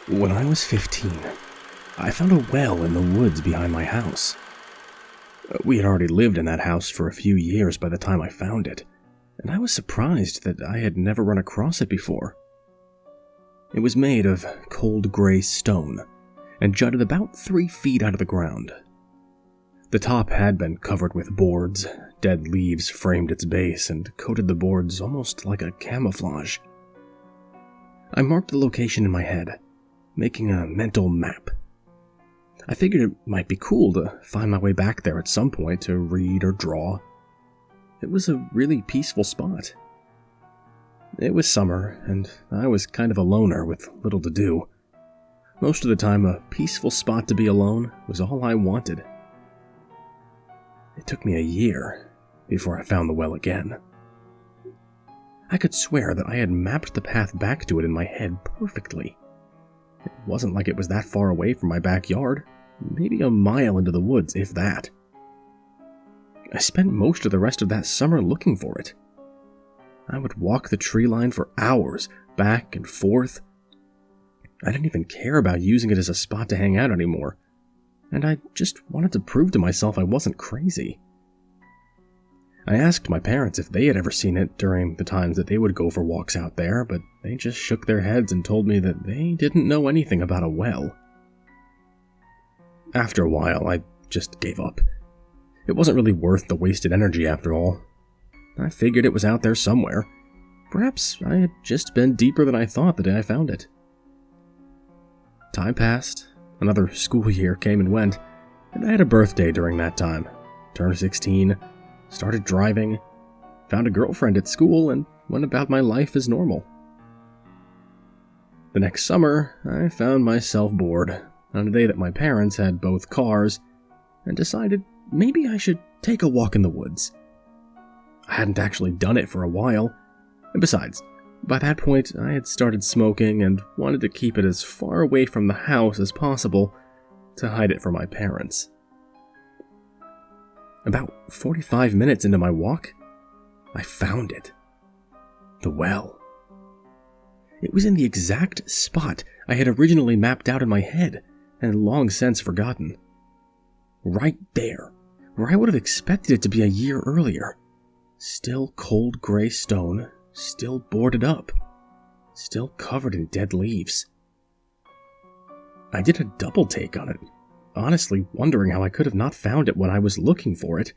When I was 15, I found a well in the woods behind my house. We had already lived in that house for a few years by the time I found it, and I was surprised that I had never run across it before. It was made of cold gray stone and jutted about 3 feet out of the ground. The top had been covered with boards, dead leaves framed its base and coated the boards almost like a camouflage. I marked the location in my head, making a mental map. I figured it might be cool to find my way back there at some point to read or draw. It was a really peaceful spot. It was summer, and I was kind of a loner with little to do. Most of the time, a peaceful spot to be alone was all I wanted. It took me a year before I found the well again. I could swear that I had mapped the path back to it in my head perfectly. It wasn't like it was that far away from my backyard, maybe a mile into the woods, if that. I spent most of the rest of that summer looking for it. I would walk the tree line for hours, back and forth. I didn't even care about using it as a spot to hang out anymore, and I just wanted to prove to myself I wasn't crazy. I asked my parents if they had ever seen it during the times that they would go for walks out there, but they just shook their heads and told me that they didn't know anything about a well. After a while, I just gave up. It wasn't really worth the wasted energy after all. I figured it was out there somewhere. Perhaps I had just been deeper than I thought the day I found it. Time passed, another school year came and went, and I had a birthday during that time. Turned 16, started driving, found a girlfriend at school, and went about my life as normal. The next summer, I found myself bored on a day that my parents had both cars and decided maybe I should take a walk in the woods. I hadn't actually done it for a while, and besides, by that point I had started smoking and wanted to keep it as far away from the house as possible to hide it from my parents. About 45 minutes into my walk, I found it. The well. It was in the exact spot I had originally mapped out in my head and long since forgotten. Right there, where I would have expected it to be a year earlier. Still cold gray stone, still boarded up, still covered in dead leaves. I did a double take on it, honestly wondering how I could have not found it when I was looking for it,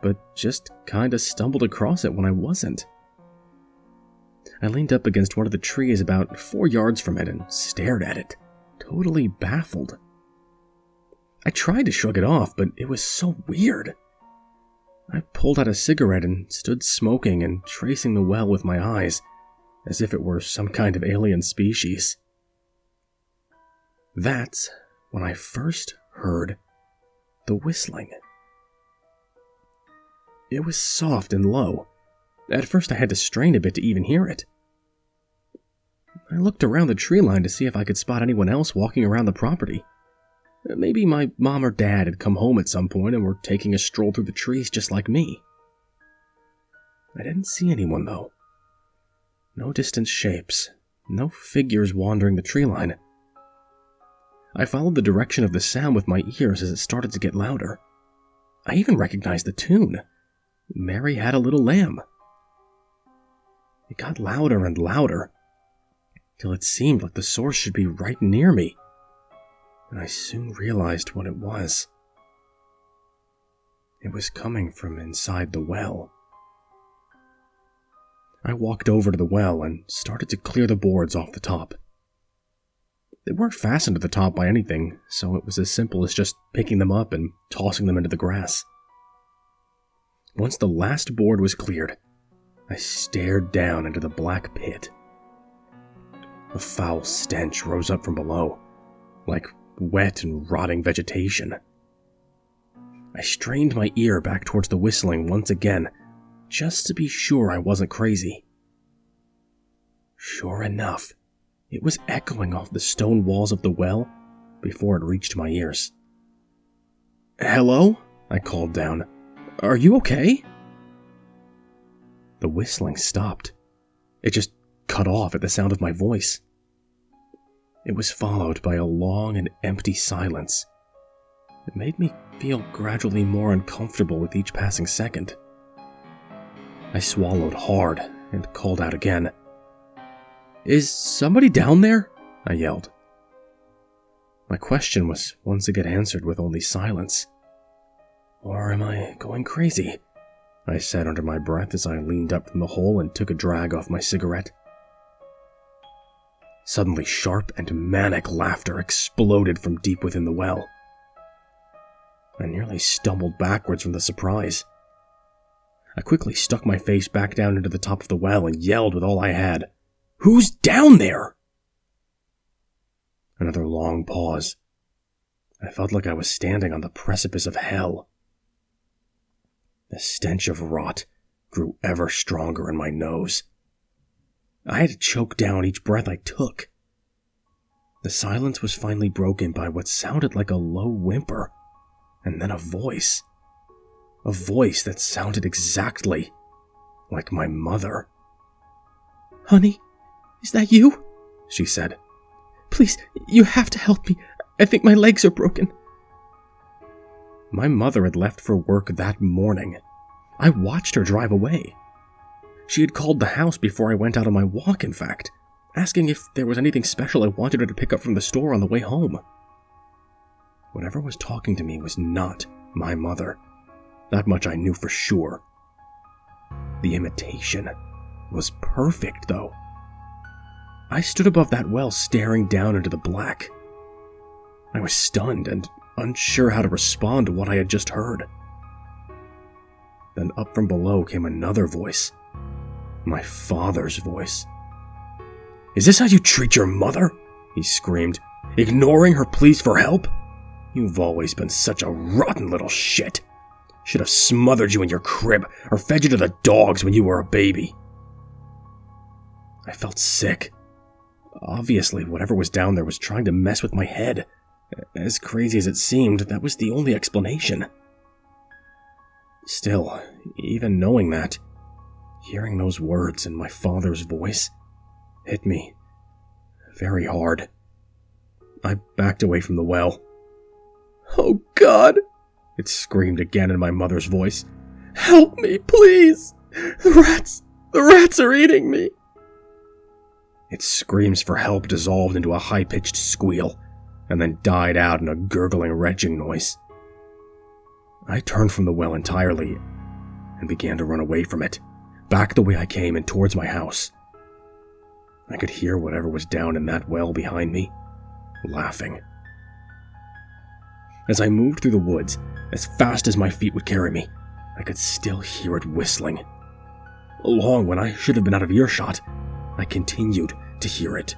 but just kinda stumbled across it when I wasn't. I leaned up against one of the trees about 4 yards from it and stared at it, totally baffled. I tried to shrug it off, but it was so weird. I pulled out a cigarette and stood smoking and tracing the well with my eyes, as if it were some kind of alien species. That's when I first heard the whistling. It was soft and low. At first I had to strain a bit to even hear it. I looked around the tree line to see if I could spot anyone else walking around the property. Maybe my mom or dad had come home at some point and were taking a stroll through the trees just like me. I didn't see anyone, though. No distant shapes, no figures wandering the tree line. I followed the direction of the sound with my ears as it started to get louder. I even recognized the tune. Mary Had a Little Lamb. It got louder and louder, till it seemed like the source should be right near me, and I soon realized what it was. It was coming from inside the well. I walked over to the well and started to clear the boards off the top. They weren't fastened to the top by anything, so it was as simple as just picking them up and tossing them into the grass. Once the last board was cleared, I stared down into the black pit. A foul stench rose up from below, like wet and rotting vegetation. I strained my ear back towards the whistling once again, just to be sure I wasn't crazy. Sure enough, it was echoing off the stone walls of the well before it reached my ears. "Hello?" I called down. "Are you okay?" The whistling stopped. It just cut off at the sound of my voice. It was followed by a long and empty silence. It made me feel gradually more uncomfortable with each passing second. I swallowed hard and called out again. "Is somebody down there?" I yelled. My question was once again answered with only silence. "Or am I going crazy?" I said under my breath as I leaned up from the hole and took a drag off my cigarette. Suddenly, sharp and manic laughter exploded from deep within the well. I nearly stumbled backwards from the surprise. I quickly stuck my face back down into the top of the well and yelled with all I had, "Who's down there?" Another long pause. I felt like I was standing on the precipice of hell. The stench of rot grew ever stronger in my nose. I had to choke down each breath I took. The silence was finally broken by what sounded like a low whimper, and then a voice. A voice that sounded exactly like my mother. "Honey, is that you?" she said. "Please, you have to help me. I think my legs are broken." My mother had left for work that morning. I watched her drive away. She had called the house before I went out on my walk, in fact, asking if there was anything special I wanted her to pick up from the store on the way home. Whatever was talking to me was not my mother. That much I knew for sure. The imitation was perfect, though. I stood above that well staring down into the black. I was stunned and unsure how to respond to what I had just heard. Then up from below came another voice. My father's voice. "Is this how you treat your mother?" he screamed, "ignoring her pleas for help? You've always been such a rotten little shit. Should have smothered you in your crib or fed you to the dogs when you were a baby." I felt sick. Obviously, whatever was down there was trying to mess with my head. As crazy as it seemed, that was the only explanation. Still, even knowing that, hearing those words in my father's voice hit me very hard. I backed away from the well. "Oh God!" it screamed again in my mother's voice. "Help me, please! The rats are eating me!" Its screams for help dissolved into a high-pitched squeal, and then died out in a gurgling, retching noise. I turned from the well entirely and began to run away from it, back the way I came and towards my house. I could hear whatever was down in that well behind me, laughing. As I moved through the woods, as fast as my feet would carry me, I could still hear it whistling. Long when I should have been out of earshot, I continued to hear it.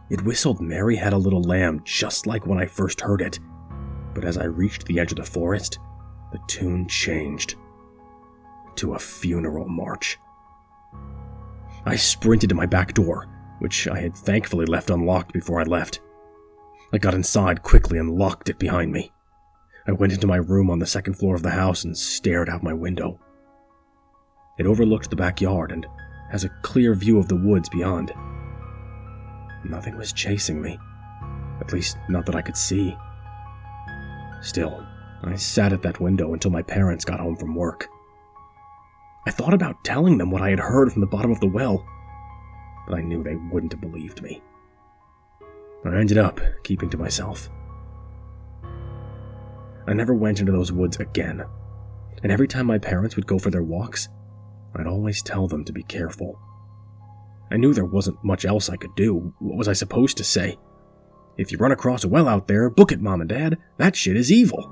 It whistled "Mary Had a Little Lamb" just like when I first heard it, but as I reached the edge of the forest, the tune changed to a funeral march. I sprinted to my back door, which I had thankfully left unlocked before I left. I got inside quickly and locked it behind me. I went into my room on the second floor of the house and stared out my window. It overlooked the backyard and has a clear view of the woods beyond. Nothing was chasing me, at least not that I could see. Still, I sat at that window until my parents got home from work. I thought about telling them what I had heard from the bottom of the well, but I knew they wouldn't have believed me. I ended up keeping to myself. I never went into those woods again, and every time my parents would go for their walks, I'd always tell them to be careful. I knew there wasn't much else I could do. What was I supposed to say? "If you run across a well out there, book it, Mom and Dad. That shit is evil."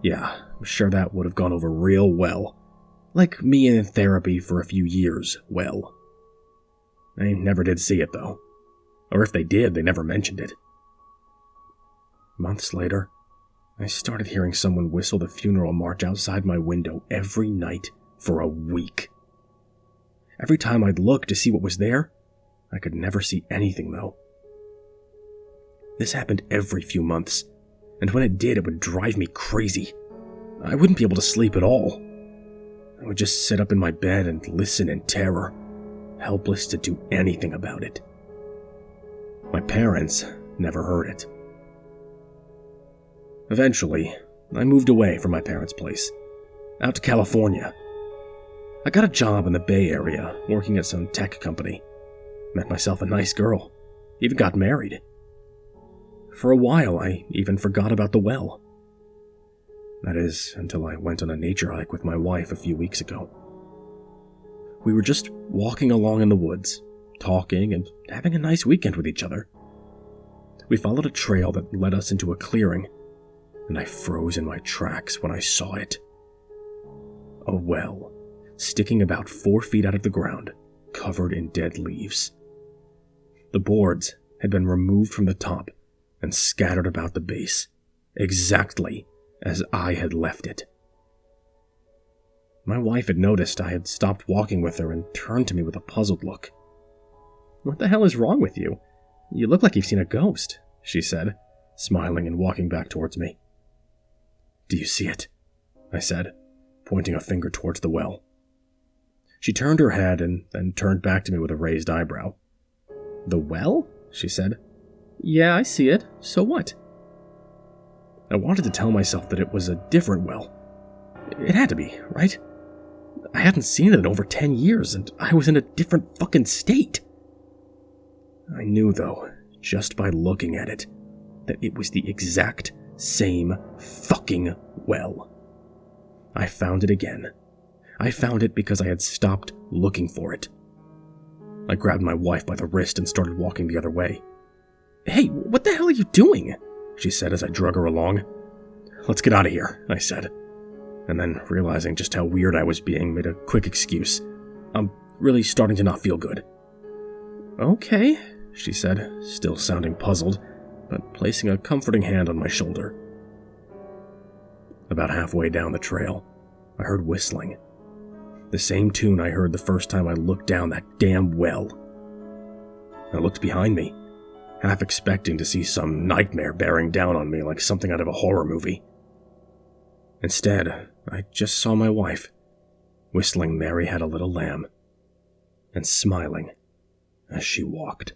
Yeah, I'm sure that would have gone over real well. Like me in therapy for a few years, well. I never did see it, though. Or if they did, they never mentioned it. Months later, I started hearing someone whistle the funeral march outside my window every night for a week. Every time I'd look to see what was there, I could never see anything, though. This happened every few months, and when it did, it would drive me crazy. I wouldn't be able to sleep at all. I would just sit up in my bed and listen in terror, helpless to do anything about it. My parents never heard it. Eventually, I moved away from my parents' place, out to California. I got a job in the Bay Area, working at some tech company. Met myself a nice girl, even got married. For a while, I even forgot about the well. That is, until I went on a nature hike with my wife a few weeks ago. We were just walking along in the woods, talking and having a nice weekend with each other. We followed a trail that led us into a clearing, and I froze in my tracks when I saw it. A well, sticking about 4 feet out of the ground, covered in dead leaves. The boards had been removed from the top and scattered about the base, exactly as I had left it. My wife had noticed I had stopped walking with her and turned to me with a puzzled look. "What the hell is wrong with you? You look like you've seen a ghost," she said, smiling and walking back towards me. "Do you see it?" I said, pointing a finger towards the well. She turned her head and then turned back to me with a raised eyebrow. "The well?" she said. "Yeah, I see it. So what?" I wanted to tell myself that it was a different well. It had to be, right? I hadn't seen it in over 10 years, and I was in a different fucking state. I knew, though, just by looking at it, that it was the exact same fucking well. I found it again. I found it because I had stopped looking for it. I grabbed my wife by the wrist and started walking the other way. "Hey, what the hell are you doing?" she said as I drug her along. "Let's get out of here," I said, and then, realizing just how weird I was being, made a quick excuse. "I'm really starting to not feel good." "Okay," she said, still sounding puzzled, but placing a comforting hand on my shoulder. About halfway down the trail, I heard whistling. The same tune I heard the first time I looked down that damn well. I looked behind me, half expecting to see some nightmare bearing down on me like something out of a horror movie. Instead, I just saw my wife, whistling "Mary Had a Little Lamb," and smiling as she walked.